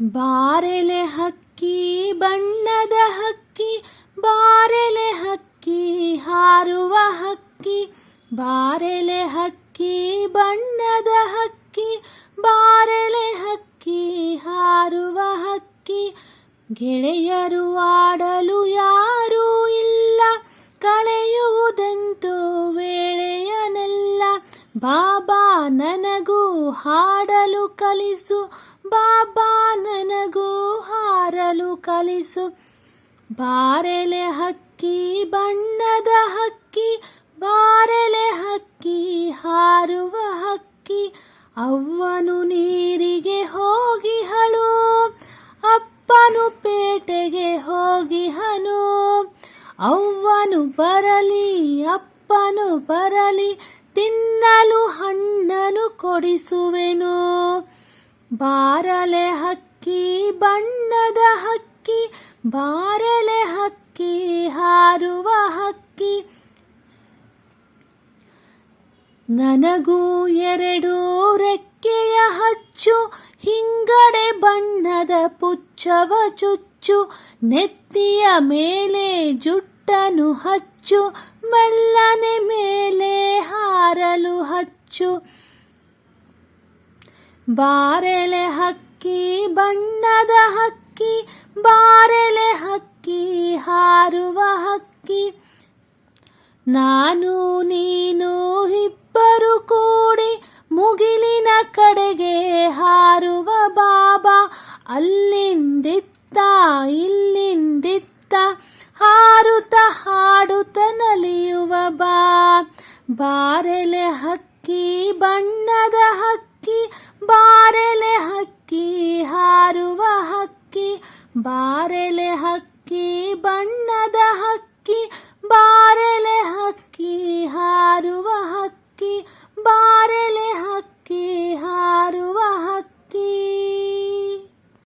ಬಾರೆಲೆ ಹಕ್ಕಿ ಬಣ್ಣದ ಹಕ್ಕಿ, ಬಾರೆಲೆ ಹಕ್ಕಿ ಹಾರುವ ಹಕ್ಕಿ, ಬಾರೆಲೆ ಹಕ್ಕಿ ಬಣ್ಣದ ಹಕ್ಕಿ, ಬಾರೆಲೆ ಹಕ್ಕಿ ಹಾರುವ ಹಕ್ಕಿ. ಗೆಳೆಯರು ಆಡಲು ಯಾರೂ ಇಲ್ಲ, ಕಳೆಯುವುದೆಂತೂ ವೇಳೆಯನೆಲ್ಲ. ಬಾಬಾ ನನಗೂ ಹಾಡಲು ಕಲಿಸು, ಬಾಬಾ ನನಗೂ ಹಾರಲು ಕಲಿಸು. ಬಾರೆಲೆ ಹಕ್ಕಿ ಬಣ್ಣದ ಹಕ್ಕಿ, ಬಾರೆಲೆ ಹಕ್ಕಿ ಹಾರುವ ಹಕ್ಕಿ. ಅವ್ವನು ನೀರಿಗೆ ಹೋಗಿಹಳು, ಅಪ್ಪನು ಪೇಟೆಗೆ ಹೋಗಿಹನು. ಅವ್ವನು ಬರಲಿ ಅಪ್ಪನು ಬರಲಿ, ತಿನ್ನಲು ಹಣ್ಣನು ಕೊಡಿಸುವೆನು. ಬಾರಲೆ ಹಕ್ಕಿ ಬಣ್ಣದ ಹಕ್ಕಿ, ಬಾರೆಲೆ ಹಕ್ಕಿ ಹಾರುವ ಹಕ್ಕಿ. ನನಗೂ 2 ರೆಕ್ಕೆಯ ಹಚ್ಚು, ಹಿಂಗಡೆ ಬಣ್ಣದ ಪುಚ್ಚವ ಚುಚ್ಚು. ನೆತ್ತಿಯ ಮೇಲೆ ಜುಟ್ಟನು ಹಚ್ಚು, ಮೆಲ್ಲನೆ ಮೇಲೆ ಹಾರಲು ಹಚ್ಚು. ಬಾರೆಲೆ ಹಕ್ಕಿ ಬಣ್ಣದ ಹಕ್ಕಿ, ಬಾರೆಲೆ ಹಕ್ಕಿ ಹಾರುವ ಹಕ್ಕಿ. ನಾನು ನೀನು ಇಬ್ಬರು ಕೂಡಿ ಮುಗಿಲಿನ ಕಡೆಗೆ ಹಾರುವ ಬಾಬಾ. ಅಲ್ಲಿಂದಿತ್ತ ಇಲ್ಲಿಂದಿತ್ತ ಹಾರುತ್ತ ಹಾಡುತ್ತ ನಲಿಯುವ ಬಾ. ಬಾರೆಲೆ ಹಕ್ಕಿ ಬಣ್ಣದ ಹಕ್ಕಿ, ಬಾರೆಲೆ ಹಕ್ಕಿ ಹಾರುವ ಹಕ್ಕಿ, ಬಾರೆಲೆ ಹಕ್ಕಿ ಬಣ್ಣದ ಹಕ್ಕಿ, ಬಾರೆ